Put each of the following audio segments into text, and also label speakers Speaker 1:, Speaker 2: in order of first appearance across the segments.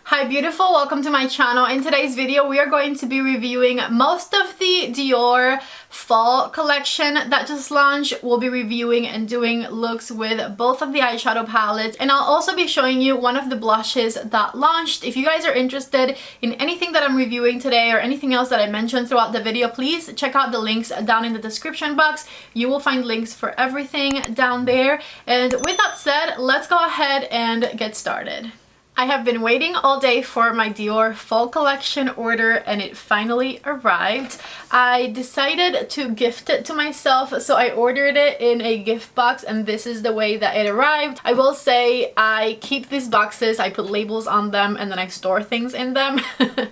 Speaker 1: Hi beautiful, welcome to my channel. In today's video we are going to be reviewing most of the Dior Fall collection that just launched. We'll be reviewing and doing looks with both of the eyeshadow palettes, and I'll also be showing you one of the blushes that launched. If you guys are interested in anything that I'm reviewing today or anything else that I mentioned throughout the video, please check out the links down in the description box. You will find links for everything down there. And with that said, let's go ahead and get started. I have been waiting all day for my Dior Fall collection order and it finally arrived. I decided to gift it to myself, so I ordered it in a gift box and this is the way that it arrived. I will say I keep these boxes, I put labels on them and then I store things in them.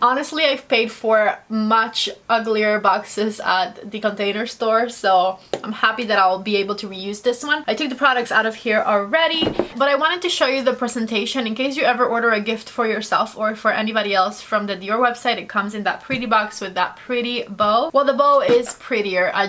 Speaker 1: Honestly, I've paid for much uglier boxes at the Container Store, so I'm happy that I'll be able to reuse this one. I took the products out of here already, but I wanted to show you the presentation in case you ever order a gift for yourself or for anybody else from the Dior website. It comes in that pretty box with that pretty bow. Well, the bow is prettier. I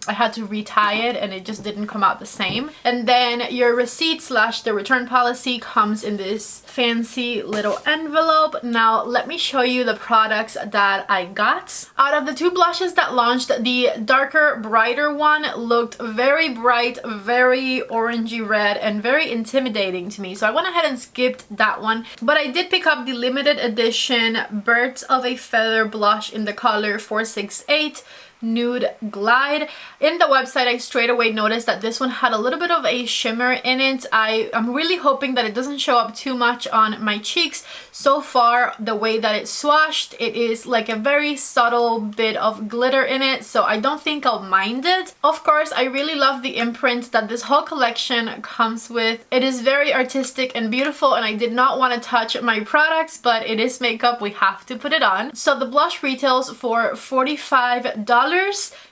Speaker 1: had to retie it and it just didn't come out the same. And then your receipt slash the return policy comes in this fancy little envelope. Now let me show you the products that I got. Out of the two blushes that launched, the darker, brighter one looked very bright, very orangey red and very intimidating to me, so I went ahead and skipped that one. But I did pick up the limited edition Birds of a Feather blush in the color 468 Nude Glide. In the website, I straight away noticed that this one had a little bit of a shimmer in it. I'm really hoping that it doesn't show up too much on my cheeks. So far, the way that it's swatched, it is like a very subtle bit of glitter in it, so I don't think I'll mind it. Of course, I really love the imprint that this whole collection comes with. It is very artistic and beautiful, and I did not want to touch my products, but it is makeup, we have to put it on. So the blush retails for $45.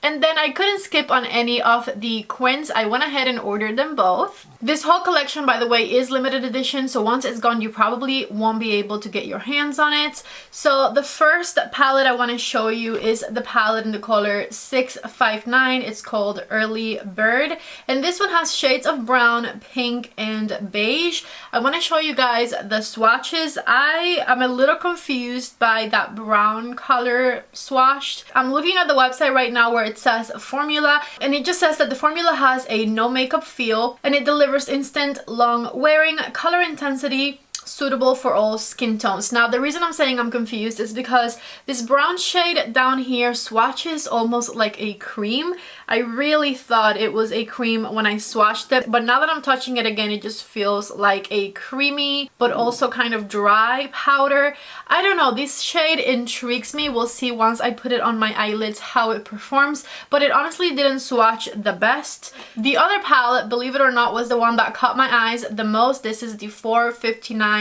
Speaker 1: And then I couldn't skip on any of the Quints. I went ahead and ordered them both. This whole collection, by the way, is limited edition, so once it's gone you probably won't be able to get your hands on it. So the first palette I want to show you is the palette in the color 659. It's called Early Bird, and this one has shades of brown, pink, and beige. I want to show you guys the swatches. I am a little confused by that brown color swatched. I'm looking at the website right now where it says formula, and it just says that the formula has a no makeup feel and it delivers instant long wearing, color intensity suitable for all skin tones. Now the reason I'm saying I'm confused is because this brown shade down here swatches almost like a cream. I really thought it was a cream when I swatched it, but now that I'm touching it again, it just feels like a creamy but also kind of dry powder. I don't know, this shade intrigues me. We'll see once I put it on my eyelids how it performs, but it honestly didn't swatch the best. The other palette, believe it or not, was the one that caught my eyes the most. This is the 459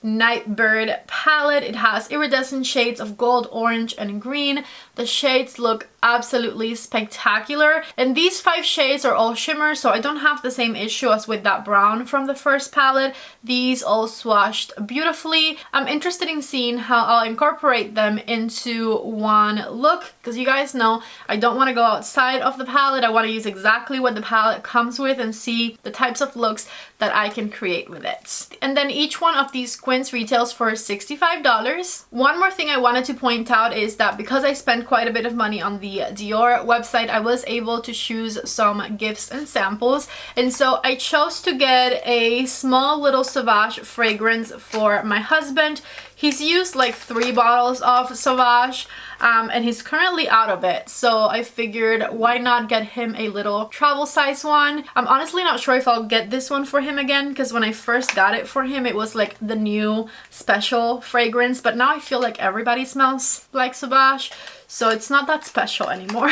Speaker 1: Nightbird palette. It has iridescent shades of gold, orange, and green. The shades look absolutely spectacular, and these 5 shades are all shimmer, so I don't have the same issue as with that brown from the first palette. These all swatched beautifully. I'm interested in seeing how I'll incorporate them into one look, because you guys know I don't want to go outside of the palette. I want to use exactly what the palette comes with and see the types of looks that I can create with it. And then each one of these Quints retails for $65. One more thing I wanted to point out is that because I spent quite a bit of money on the Dior website, I was able to choose some gifts and samples, and so I chose to get a small little Sauvage fragrance for my husband. He's used like 3 bottles of Sauvage and he's currently out of it, so I figured why not get him a little travel size one. I'm honestly not sure if I'll get this one for him again, because when I first got it for him it was like the new special fragrance, but now I feel like everybody smells like Sauvage, so it's not that special anymore.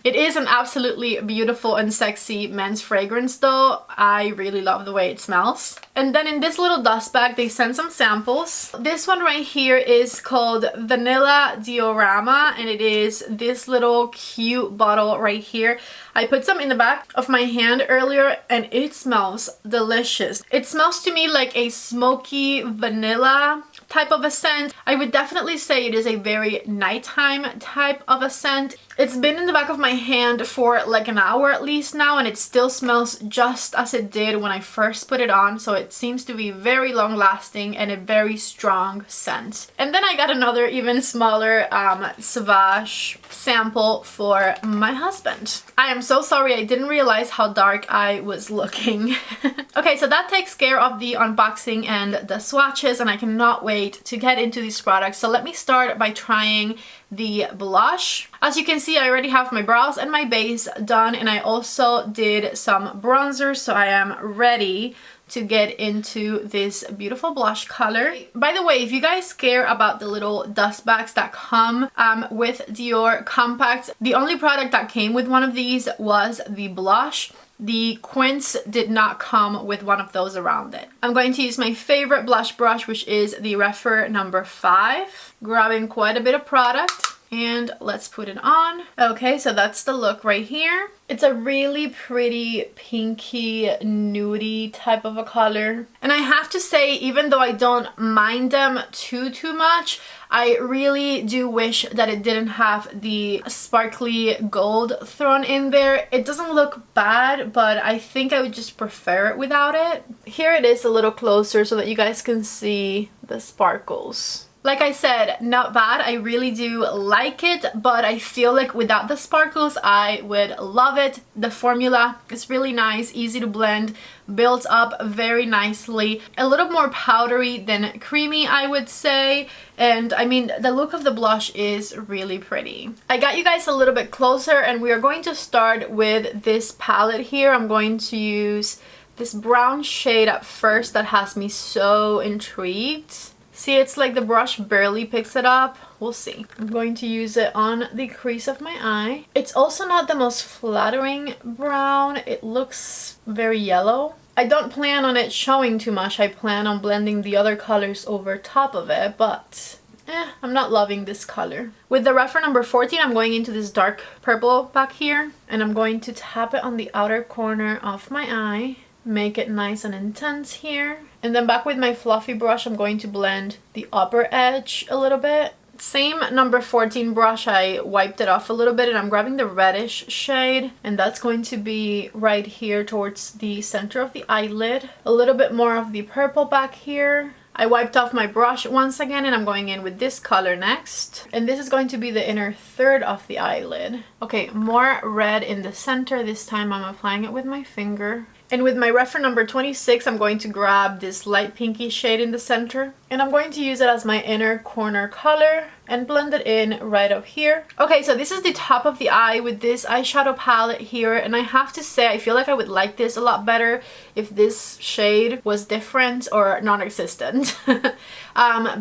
Speaker 1: It is an absolutely beautiful and sexy men's fragrance though. I really love the way it smells. And then in this little dust bag they sent some samples. This one right here is called Vanilla Diorama, and it is this little cute bottle right here. I put some in the back of my hand earlier and it smells delicious. It smells to me like a smoky vanilla type of a scent. I would definitely say it is a very nighttime type of a scent. It's been in the back of my hand for like an hour at least now, and it still smells just as it did when I first put it on, so it seems to be very long lasting and a very strong scent. And then I got another even smaller Sauvage sample for my husband. I am so sorry, I didn't realize how dark I was looking. Okay, so that takes care of the unboxing and the swatches, and I cannot wait to get into these products. So let me start by trying the blush. As you can see, I already have my brows and my base done, and I also did some bronzer, so I am ready to get into this beautiful blush color. By the way, if you guys care about the little dust bags that come with Dior Compacts, the only product that came with one of these was the blush. The Quints did not come with one of those around it. I'm going to use my favorite blush brush, which is the Refer number 5. Grabbing quite a bit of product, and let's put it on. Okay, so that's the look right here. It's a really pretty pinky nudie type of a color. And I have to say, even though I don't mind them too much, I really do wish that it didn't have the sparkly gold thrown in there. It doesn't look bad, but I think I would just prefer it without it. Here it is a little closer so that you guys can see the sparkles. Like I said, not bad. I really do like it, but I feel like without the sparkles, I would love it. The formula is really nice, easy to blend, builds up very nicely. A little more powdery than creamy, I would say. And I mean, the look of the blush is really pretty. I got you guys a little bit closer, and we are going to start with this palette here. I'm going to use this brown shade at first that has me so intrigued. See, it's like the brush barely picks it up. We'll see. I'm going to use it on the crease of my eye. It's also not the most flattering brown. It looks very yellow. I don't plan on it showing too much. I plan on blending the other colors over top of it, but I'm not loving this color. With the Refer number 14, I'm going into this dark purple back here, and I'm going to tap it on the outer corner of my eye. Make it nice and intense here. And then back with my fluffy brush, I'm going to blend the upper edge a little bit. Same number 14 brush, I wiped it off a little bit, and I'm grabbing the reddish shade, and that's going to be right here towards the center of the eyelid. A little bit more of the purple back here. I wiped off my brush once again, and I'm going in with this color next. And this is going to be the inner third of the eyelid. Okay, more red in the center. This time I'm applying it with my finger. And with my Refer number 26, I'm going to grab this light pinky shade in the center, and I'm going to use it as my inner corner color and blend it in right up here. Okay, so this is the top of the eye with this eyeshadow palette here, and I have to say I feel like I would like this a lot better if this shade was different or non-existent.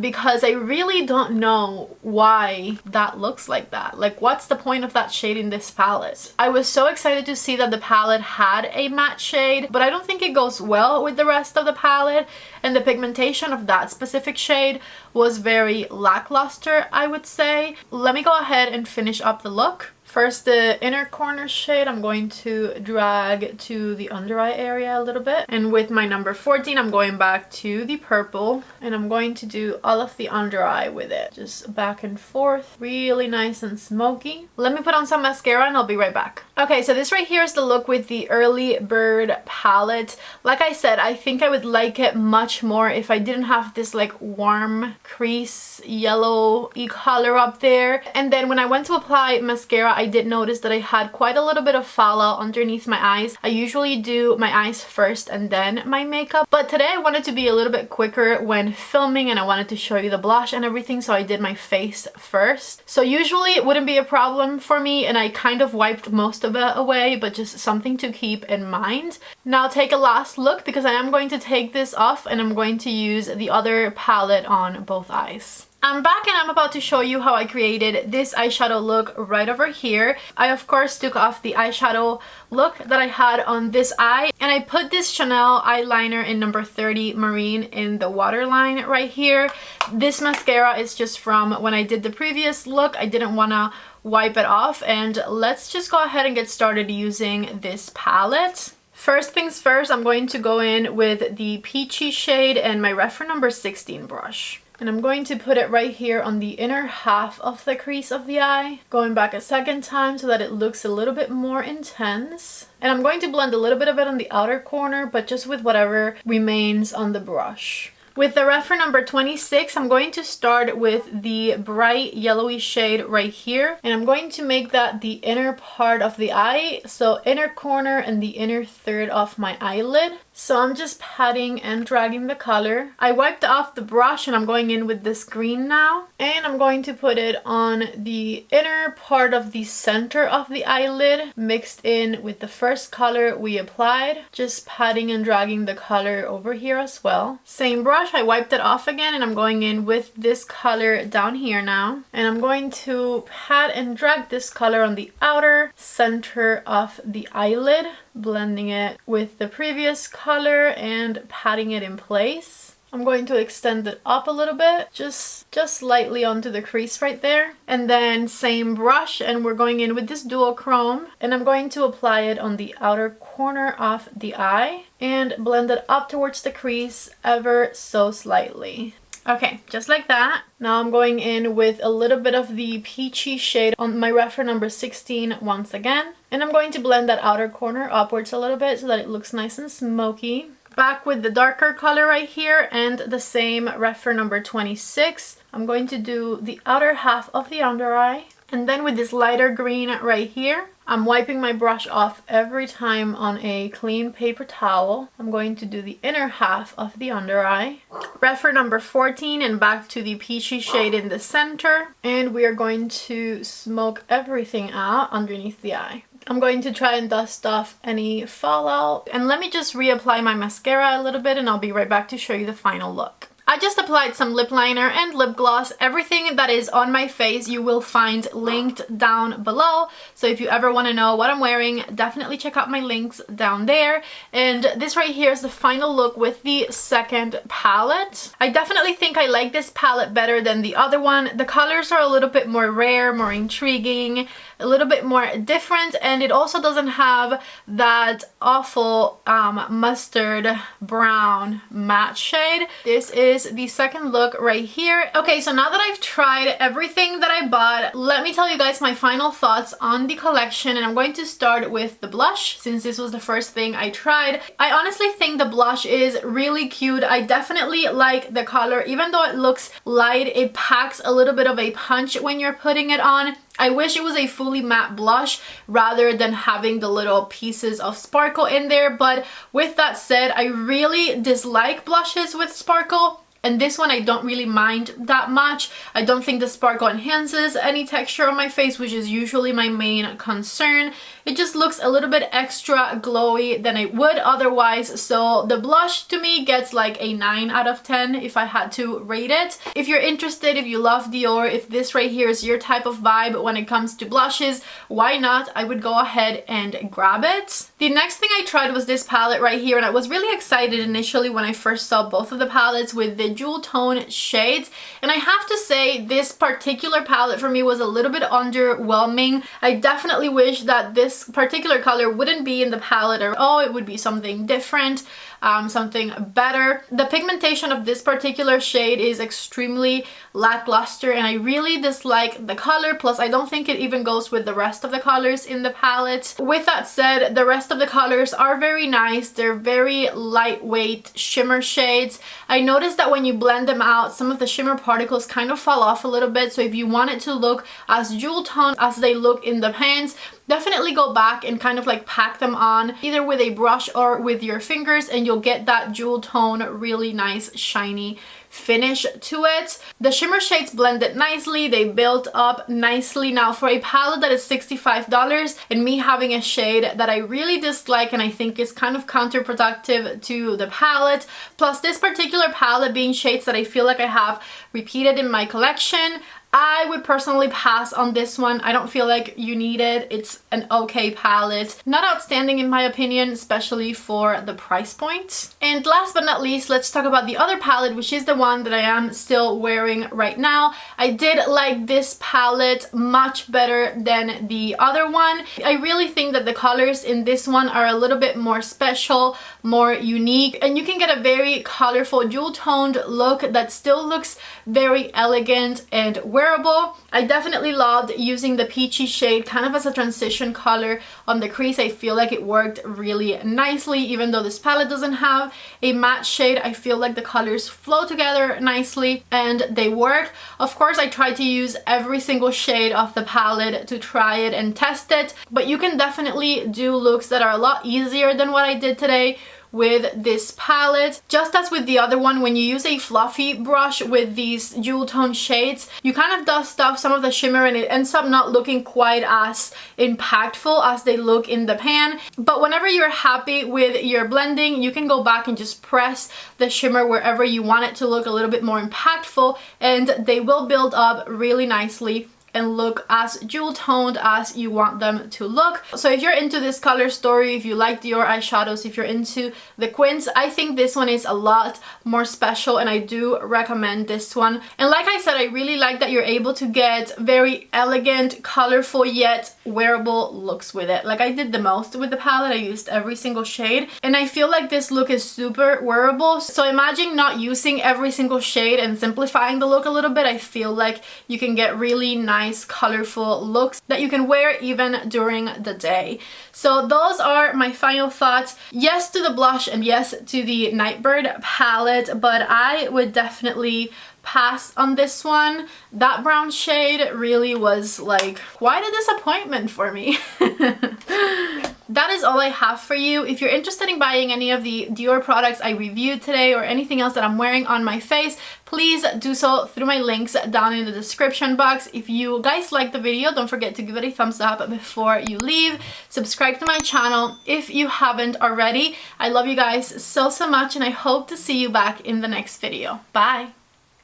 Speaker 1: Because I really don't know why that looks like that. Like, what's the point of that shade in this palette? I was so excited to see that the palette had a matte shade, but I don't think it goes well with the rest of the palette, and the pigmentation of that specific shade was very lackluster, I would say. Let me go ahead and finish up the look. First, the inner corner shade I'm going to drag to the under eye area a little bit. And with my number 14, I'm going back to the purple, and I'm going to do all of the under eye with it. Just back and forth, really nice and smoky. Let me put on some mascara and I'll be right back. Okay, so this right here is the look with the Early Bird palette. Like I said, I think I would like it much more if I didn't have this like warm crease yellow-y color up there. And then when I went to apply mascara, I did notice that I had quite a little bit of fallout underneath my eyes. I usually do my eyes first and then my makeup, but today I wanted to be a little bit quicker when filming, and I wanted to show you the blush and everything, so I did my face first. So usually it wouldn't be a problem for me, and I kind of wiped most of it away, but just something to keep in mind. Now take a last look, because I am going to take this off and I'm going to use the other palette on both eyes. I'm back, and I'm about to show you how I created this eyeshadow look right over here. I of course took off the eyeshadow look that I had on this eye, and I put this Chanel eyeliner in number 30 Marine in the waterline right here. This mascara is just from when I did the previous look. I didn't want to wipe it off, and let's just go ahead and get started using this palette. First things first, I'm going to go in with the peachy shade and my Refer number 16 brush. And I'm going to put it right here on the inner half of the crease of the eye, going back a second time so that it looks a little bit more intense. And I'm going to blend a little bit of it on the outer corner, but just with whatever remains on the brush. With the reference number 26, I'm going to start with the bright yellowy shade right here. And I'm going to make that the inner part of the eye. So inner corner and the inner third of my eyelid. So I'm just patting and dragging the color. I wiped off the brush and I'm going in with this green now. And I'm going to put it on the inner part of the center of the eyelid, mixed in with the first color we applied. Just patting and dragging the color over here as well. Same brush, I wiped it off again and I'm going in with this color down here now. And I'm going to pat and drag this color on the outer center of the eyelid, blending it with the previous color and patting it in place. I'm going to extend it up a little bit, just slightly onto the crease right there. And then same brush, and we're going in with this duochrome, and I'm going to apply it on the outer corner of the eye and blend it up towards the crease ever so slightly. Okay, just like that. Now I'm going in with a little bit of the peachy shade on my reference number 16 once again. And I'm going to blend that outer corner upwards a little bit so that it looks nice and smoky. Back with the darker color right here and the same reference number 26. I'm going to do the outer half of the under eye. And then with this lighter green right here, I'm wiping my brush off every time on a clean paper towel. I'm going to do the inner half of the under eye. Reference number 14 and back to the peachy shade in the center. And we are going to smoke everything out underneath the eye. I'm going to try and dust off any fallout. And let me just reapply my mascara a little bit and I'll be right back to show you the final look. I just applied some lip liner and lip gloss. Everything that is on my face you will find linked down below. So if you ever want to know what I'm wearing, definitely check out my links down there. And this right here is the final look with the second palette. I definitely think I like this palette better than the other one. The colors are a little bit more rare, more intriguing, a little bit more different, and it also doesn't have that awful mustard brown matte shade. This is the second look right here. Okay, so now that I've tried everything that I bought, let me tell you guys my final thoughts on the collection, and I'm going to start with the blush since this was the first thing I tried. I honestly think the blush is really cute. I definitely like the color. Even though it looks light, it packs a little bit of a punch when you're putting it on. I wish it was a fully matte blush rather than having the little pieces of sparkle in there, but with that said, I really dislike blushes with sparkle. And this one I don't really mind that much. I don't think the sparkle enhances any texture on my face, which is usually my main concern. It just looks a little bit extra glowy than it would otherwise. So the blush to me gets like a 9 out of 10 if I had to rate it. If you're interested, if you love Dior, if this right here is your type of vibe when it comes to blushes, why not? I would go ahead and grab it. The next thing I tried was this palette right here, and I was really excited initially when I first saw both of the palettes with the jewel tone shades, and I have to say this particular palette for me was a little bit underwhelming. I definitely wish that this particular color wouldn't be in the palette, or it would be something different, something better. The pigmentation of this particular shade is extremely lackluster and I really dislike the color, plus I don't think it even goes with the rest of the colors in the palette. With that said, the rest of the colors are very nice. They're very lightweight shimmer shades. I noticed that when you blend them out, some of the shimmer particles kind of fall off a little bit, so if you want it to look as jewel tone as they look in the pans, definitely go back and kind of like pack them on either with a brush or with your fingers, and you'll get that jewel tone, really nice shiny finish to it. The shimmer shades blended nicely, they built up nicely. Now for a palette that is $65 and me having a shade that I really dislike and I think is kind of counterproductive to the palette, plus this particular palette being shades that I feel like I have repeated in my collection, I would personally pass on this one. I don't feel like you need it. It's an okay palette. Not outstanding in my opinion, especially for the price point. And last but not least, let's talk about the other palette, which is the one that I am still wearing right now. I did like this palette much better than the other one. I really think that the colors in this one are a little bit more special, more unique, and you can get a very colorful jewel toned look that still looks very elegant and wearable. I definitely loved using the peachy shade kind of as a transition color on the crease. I feel like it worked really nicely. Even though this palette doesn't have a matte shade, I feel like the colors flow together nicely and they work. Of course, I tried to use every single shade of the palette to try it and test it, but you can definitely do looks that are a lot easier than what I did today with this palette. Just as with the other one, when you use a fluffy brush with these jewel tone shades, you kind of dust off some of the shimmer and it ends up not looking quite as impactful as they look in the pan. But whenever you're happy with your blending, you can go back and just press the shimmer wherever you want it to look a little bit more impactful, and they will build up really nicely and look as jewel toned as you want them to look. So if you're into this color story, if you like Dior eyeshadows, if you're into the Quints, I think this one is a lot more special and I do recommend this one. And like I said, I really like that you're able to get very elegant, colorful yet wearable looks with it. Like I did the most with the palette. I used every single shade and I feel like this look is super wearable. So imagine not using every single shade and simplifying the look a little bit. I feel like you can get really nice colorful looks that you can wear even during the day. So those are my final thoughts. Yes to the blush and yes to the Nightbird palette, but I would definitely pass on this one. That brown shade really was like quite a disappointment for me. That is all I have for you. If you're interested in buying any of the Dior products I reviewed today or anything else that I'm wearing on my face, please do so through my links down in the description box. If you guys like the video, don't forget to give it a thumbs up before you leave. Subscribe to my channel if you haven't already. I love you guys so much and I hope to see you back in the next video. Bye!